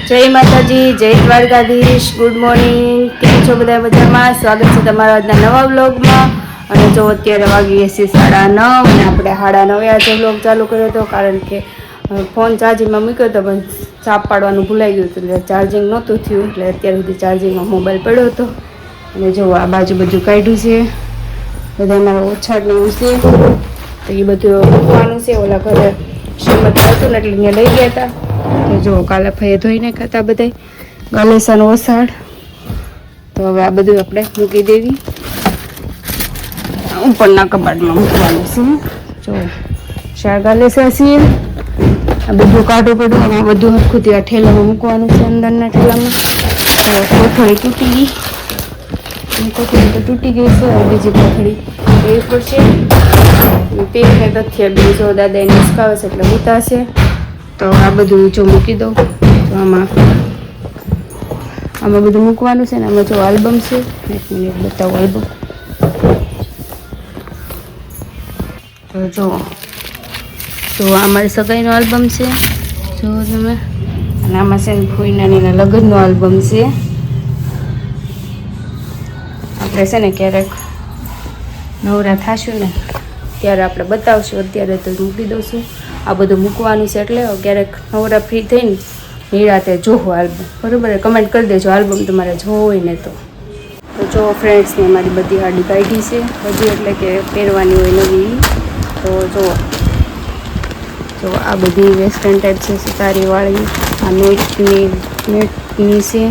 જય માતાજી, જય દ્વારકાધીશ, ગુડ મોર્નિંગ. કેમ છો બધા મજામાં? સ્વાગત છે તમારા આજના નવા વ્લોગમાં. અને જો અત્યારે વાગીએ છીએ 9:30 અને આપણે 9:30 આજે વ્લોગ ચાલુ કર્યો હતો, કારણ કે ફોન ચાર્જિંગમાં મૂક્યો હતો પણ ચાપ પાડવાનું ભૂલાઈ ગયું હતું, એટલે ચાર્જિંગ નહોતું થયું, એટલે અત્યાર સુધી ચાર્જિંગમાં મોબાઈલ પડ્યો હતો. અને જો આ બાજુ બધું કાઢ્યું છે, બધા મારા ઓછાડનું છે, તો એ બધું મૂકવાનું છે. ઓલા ઘરે શ્રીમત હતું ને એટલે અહીંયા લઈ ગયા હતા. તો જો કાલે ફઈએ ધોઈને ખાતા બધા ગાલેસાનો ઓસાડ, તો હવે આ બધું આપણે મૂકી દેવી, ઉપરના કબાટમાં મૂકવાનું છે. જો શાક ગાલેસા છે, આ બધું કાઢવું પડ્યું અને આ બધું હરખું આ ઠેલામાં મૂકવાનું છે, અંદરના ઠેલામાં. કોથળી તૂટી ગઈ, કોથળી તો તૂટી ગઈ છે, બીજી કોથળી લેવી પડશે. પેટને તથ્ય બીજો દાદા એને હિસકાવે છે એટલે ઉતારશે. તો આ બધું જો મૂકી દઉં, તો આમાં બધું મૂકવાનું છે ને. આમાં જો આલ્બમ છે, એક મિનિટ બતાવો આલ્બમ. તો જો આ મારી સગાઈનો આલ્બમ છે, જો તમે. અને આમાં છે ને ફોઈનાનીના લગ્નનો આલ્બમ છે. આપણે છે ને ક્યારેક નવરા થાશું ને ત્યારે આપણે બતાવશું, અત્યારે તો મૂકી દઉં. આ બધું મૂકવાનું છે એટલે ક્યારેક નવરા ફ્રી થઈને નિરાતે જોવો આલ્બમ, બરાબર? કમેન્ટ કરી દેજો આલ્બમ તમારે જોવો હોય ને તો. જો ફ્રેન્ડ્સને અમારી બધી હાડી કાઢી છે હજી, એટલે કે પહેરવાની હોય નવી. તો જો આ બધી વેસ્ટર્ન ટાઈપ છે, સિતારીવાળી. આ નેટની છે,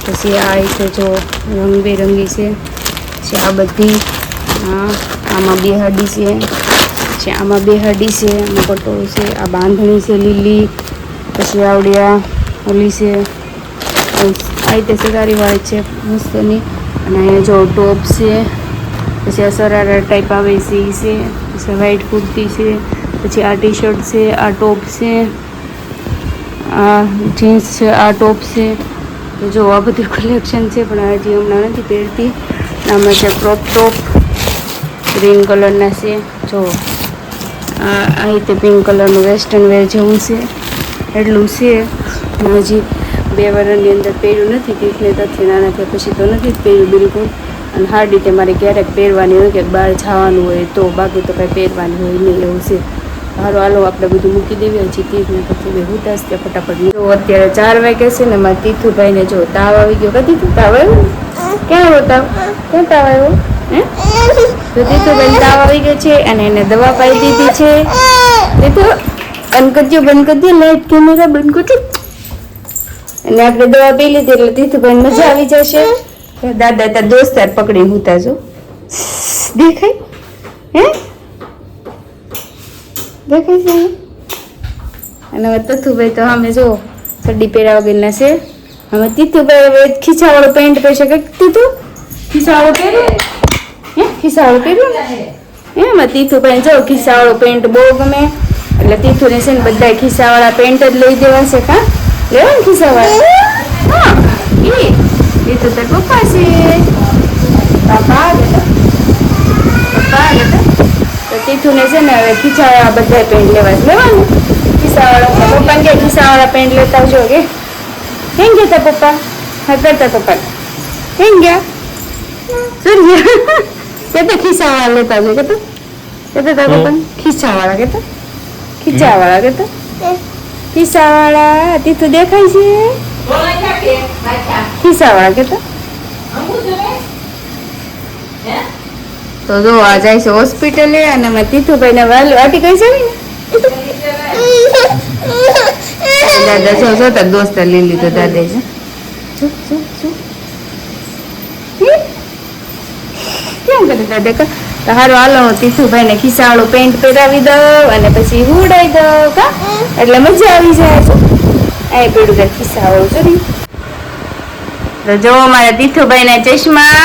પછી આ છે જો રંગબેરંગી છે. પછી આ બધી આમાં બે હાડી છે, પછી આમાં બે હાડી છે, આમાં પટોળ છે, આ બાંધણી છે લીલી. પછી આવડિયા ઓલી છે, આ રીતે સિતારીવાળી છે મસ્તની. અને અહીંયા જો ટોપ છે, પછી આ સરારા ટાઈપ આવે છે એ છે, પછી વ્હાઈટ કુર્તી છે, પછી આ ટી શર્ટ છે, આ ટોપ છે, આ જીન્સ છે, આ ટોપ છે. તો જો આ બધું કલેક્શન છે, પણ હજી હમણાં નથી પહેરતી. આમાં છે ક્રોપ ટોપ ગ્રીન કલરના છે. જો આ રીતે પિંક કલરનું વેસ્ટર્ન વેર જેવું છે, એટલું છે. હજી 2 વર્ષની અંદર પહેર્યું નથી, તીર્થને તથ્ય નાના થયા પછી તો નથી જ પહેર્યું બિલકુલ. અને હાડી તે મારે ક્યારેક પહેરવાની હોય કે બહાર જવાનું હોય તો, બાકી તો કાંઈ પહેરવાની હોય નહીં, એવું છે. સારું હાલો આપણે બધું મૂકી દેવી. હજી તીર્થને પછી બે ઉતાસ ત્યાં ફટાફટ. જો અત્યારે 4 વાગ્યા છે ને, મારા તીથુભાઈને જો તાવ આવી ગયો. કદી તું તાવ આવ્યો? ક્યાં આવ્યો તાવ? ક્યાં તાવ આવ્યો? તો તીથુભાઈને તાવ આવી ગયો છે અને એને દવા પાઈ દીધી છે. તીથુ બંધ કરજો, બંધ કરજો, લાઈટ કેમેરા બંધ કરજો. અને આપણે દવા પી લીધી એટલે તીથુભાઈને મજા આવી જશે. દાદા તાર દોસ્તાર પકડી હુતા જો, દેખાય હે? દેખાય છે. અને હવે તથુભાઈ તો અમે જો ચડ્ડી પહેરા વગરના છે. હવે તીથુભાઈ હવે ખીચાવાળો પેન્ટ પહેરશે. કે તીથુ ખીચાવાળો પહેરે? હે ખીચાવાળો પહેર્યું ને એમાં તીથુભાઈ જો ખીચાવાળો પેન્ટ બહુ ગમે, એટલે તીથુને છે ને બધા ખિસ્સાવાળા પેન્ટ જ લઈ દેવા છે. કા લેવા ને ખિસ્સાવાળા? હા એ તો તાર પપ્પા છે. પપ્પા તો તીથુને છે ને હવે ખીચાવાળા બધા પેન્ટ લેવા છે. લેવાનું ખિસ્સાવાળા? પપ્પાને કે ખિસ્સાવાળા પેન્ટ લેતા આવજો. કે કેમ ગયા પપ્પા? હા કરતા પપ્પા કેમ ગયા? શું ગયા? કે તો ખિસ્સાવાળા લેતા આવજો. કે તો તાર પપ્પા ખિસ્સાવાળા કેતા, ખીચાવાળા કે તો ખિસ્સાવાળા. તીથુ દેખાય છે ખિસ્સાવાળા કે તો જો આ જાય છે હોસ્પિટલે. અને મેં તીથુભાઈ ને વાટી કઈ છે દાદા જો જોતા દોસ્તર લઈ લીધો દાદા કેમ કરે દાદા? તો હારું હાલો તીથુભાઈ ને ખિસ્સાવાળું પેન્ટ પહેરાવી દઉં અને પછી ઉડાઈ દઉં. કા એટલે મજા આવી જાય છે. અહીં પેડું કે ખિસ્સાવાળું કરી. તો જો મારા તીથુભાઈ ના ચશ્મા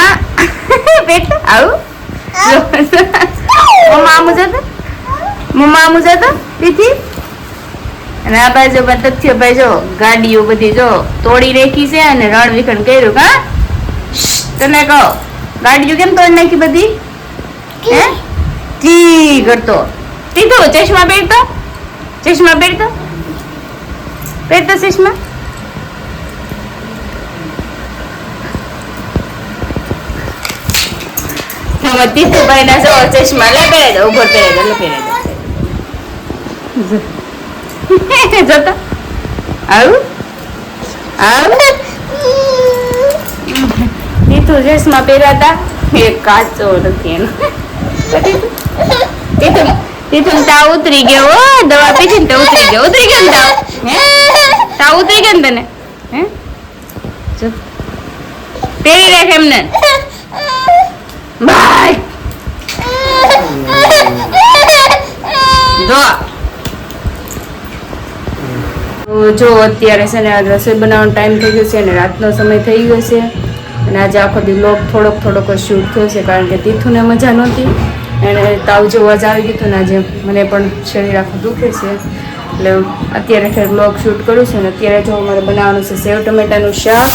બેટા આવું મમ્મા આમુ જતો તીથી. અને આ બાજુ તથ્યભાઈ જો ગાડીઓ બધી જો તોડી રાખી છે અને રણ વિખંડ કર્યું. કા તને કહો ગાડીઓ કેમ તોડી નાખી બધી? હે જી કરતો તીધો ચશ્મા પહેરતો, ચશ્મા પહેરતો, પહેરતો ચશ્મા તીતુભાઈ ના જો ચશ્મા લે પહેરે દો ઉભો પહેરે દો પહેરે દો જોતા આવું તીતુ ચશ્મા પહેર્યા હતા એક કાચો નથી એનો તીતુ તાવ ઉતરી ગયો દવા પીધી ને તો ઉતરી ગયો ને તાવ હે તાવ ઉતરી ગયો ને તને હે જો પહેરી રાખ એમને ભાઈ જો અત્યારે છે ને રસોઈ બનાવવાનો ટાઈમ થઈ ગયો છે અને રાતનો સમય થઈ ગયો છે અને આજે આખો દી વ્લોગ થોડોક શૂટ થયો છે કારણ કે તીથુને મજા નહોતી એને તાવ જેવો જ આવી ગયું હતું ને આજે મને પણ શરીર આખું દુખે છે એટલે અત્યારે વ્લોગ શૂટ કરું છું ને અત્યારે જો અમારે બનાવવાનું છે સેવ ટમેટાનું શાક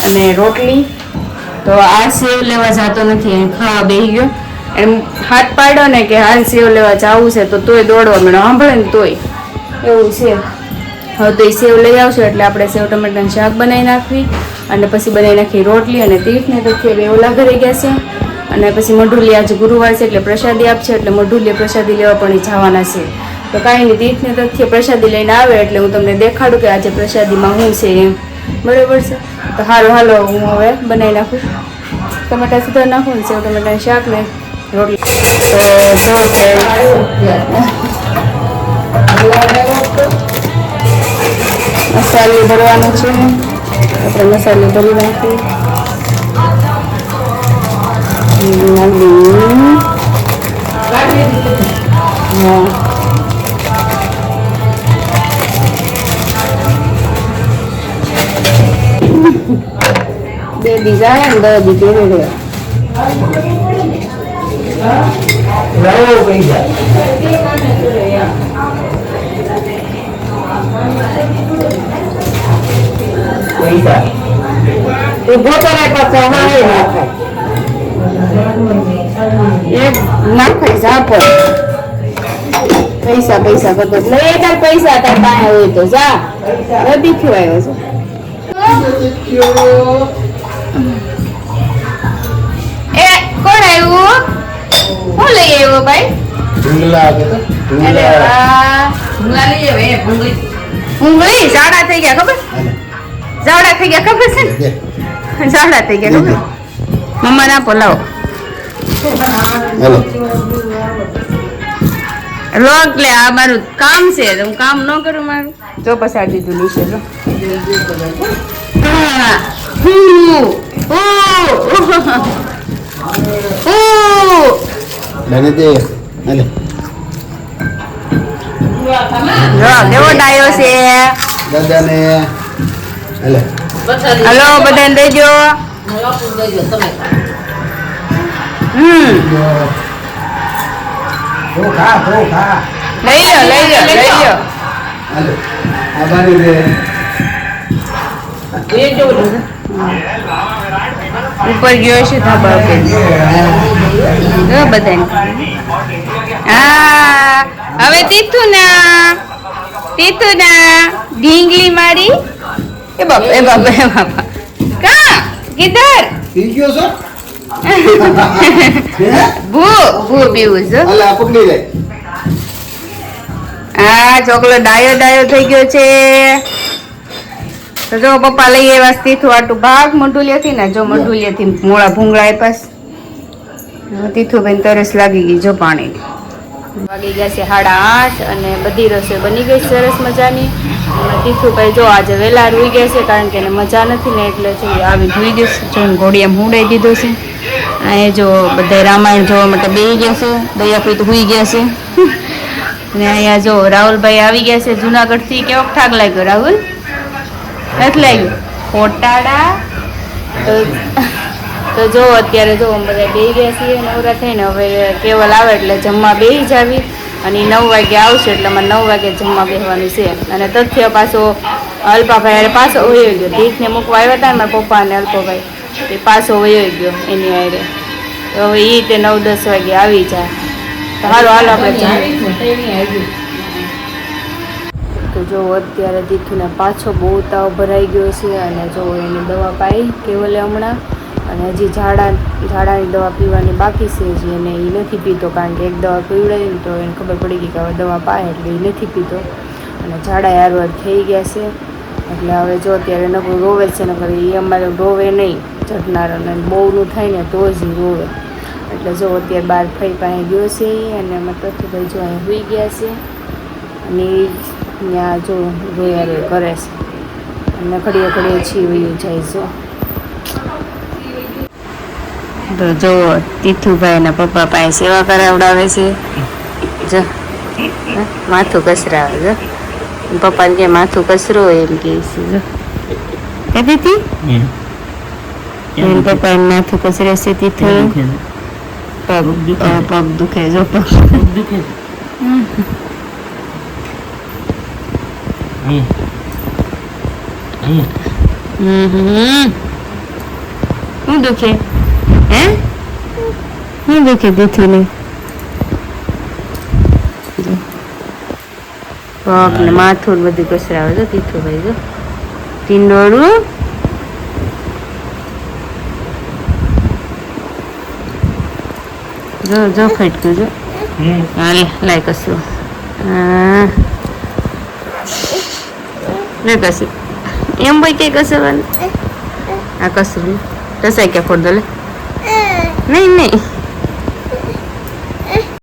અને રોટલી તો આ સેવ લેવા જતો નથી એમ ખાવા બેસી ગયો એમ હાથ પાડ્યો ને કે હાલ સેવ લેવા જવું છે તો તોય દોડવા મળે સાંભળે ને તોય એવું છે હવે તો એ સેવ લઈ આવશો એટલે આપણે સેવ ટમેટાનું શાક બનાવી નાખવી અને પછી બનાવી નાખી રોટલી અને તીર્થને તો વેવલા ઘરે ગયા છે અને પછી મઢુલી આજે ગુરુવાર છે એટલે પ્રસાદી આપશે એટલે મઢુલીએ પ્રસાદી લેવા પણ જવાના છે તો કાંઈ નહીં તીર્થને તથ્ય પ્રસાદી લઈને આવે એટલે હું તમને દેખાડું કે આજે પ્રસાદીમાં શું છે એમ બરાબર છે તો હાલો હું હવે બનાવી નાખું ટમેટા સુધાર નાખું ને સેવ ટમેટાનું શાક ને રોટલી તો મસાલો ભરવાનો છે આપણે મસાલો ભરી નાખીએ હા બે દી જાય ને 10 દી કેવી પૈસા કરતો લઈ તાર પૈસા તાર પાસે હોય તો જા બધી ખવાયો છે એ કોણ આવ્યું હું લઈ આવ્યો ભાઈ ભૂંગળી ઝાડા થઈ ગયા ખબર છે ને ઝાડા થઈ ગયા ખબર મમ્મા ના પલાવો લોક લે આ મારું કામ છે હું કામ ન કરું મારું જો પસાડી દીધું નીચે જો કેવો ડાયો છે દાદાને હલો બધાને દેજો લઈ લો ઉપર ગયો છે ધાબા ઉપર બધાને હા હવે તીથુના ઢીંગલી મારી એ બાપા કા કિધર ભૂ પીવું છું હા ચોકલો ડાયો થઈ ગયો છે તો જો પપ્પા લઈ આવ્યા તીથું આટું ભાગ મઢુલિયાથી ને જો મઢુલિયાથી મોળા ભૂંગળા આપ્યા તીથુભાઈ તરસ લાગી ગઈ જો પાણી વાગી ગયા છે 8:30 અને બધી રસોઈ બની ગઈ સરસ મજાની તીથુભાઈ જો આજે વહેલા રૂઈ ગયા છે કારણ કે એને મજા નથી ને એટલે આવી ધોઈ ગયું છે જો ઘોડિયામાં હુંડાઈ દીધો છે અને જો બધા રામાયણ જોવા માટે બેસી ગયા છે દયાપીત હુઈ ગયા છે અને અહીંયા જો રાહુલભાઈ આવી ગયા છે જુનાગઢથી કેવો ઠાક લાગ્યો રાહુલ નથી લાગ્યું ફોટાડા તો જો અત્યારે જો બધા બેસી ગયા છીએ નવરા થઈને હવે કેવલ આવે એટલે જમવા બેસી જાવી અને 9 વાગે આવશે એટલે અમારે 9 વાગે જમવા બેસવાનું છે અને તથ્ય પાછો અલ્પાભાઈ પાછો વયો ગયો દીકને મૂકવા આવ્યા હતા મારા પપ્પા અને અલ્પાભાઈ એ પાછો વયો ગયો એની હારે હવે એ તે 9-10 વાગે આવી જાય તો હાલો આપણે તો જો અત્યારે દીકુને પાછો બહુ તાવ ભરાઈ ગયો છે અને જો એની દવા પાઈ કેવલે હમણાં અને હજી ઝાડાની દવા પીવાની બાકી છે હજી, અને એ નથી પીતો કારણ કે એક દવા પીવડાવી ને તો એને ખબર પડી ગઈ કે હવે દવા પાય એટલે એ નથી પીતો. અને ઝાડા હારવાર થઈ ગયા છે એટલે હવે જો અત્યારે નકરું રોવે છે, નકર એ અમારે રોવે નહીં ચઢનાર, અને બહુનું થાય ને તો જ રોવે. એટલે જો અત્યારે બહાર ફઈ પાસે ગયો છે અને અમારા તથુભાઈ જો અહીંયા હોઈ ગયા છે અને ત્યાં જો રોયા રે કરે છે અને ઘડીએ ઘડીએ છીવયું જાય જો. તો જો તીથુભાઈના પપ્પા પાસે સેવા કરાવડાવે છે, જો માથું કસરાવે જો. પપ્પાને કે માથું કસરો એમ કે છે જો. કે દીદી પપ્પા માથું કસરે છે તીથુ. પગ દુખે જો, પગ દુખે. શું દુખે હે? શું દુખે તીથુને? પગ ને માથું ને બધું કસરાવે જો તીથુભાઈ જો. ટીંડોળું જો જો ફટક્યું જો. હાલે લાય કસરું. હા લે કસી એમ ભાઈ કઈ કસરવાનું આ કસરું કસાય કે ફોડ દો લે. નહીં નહીં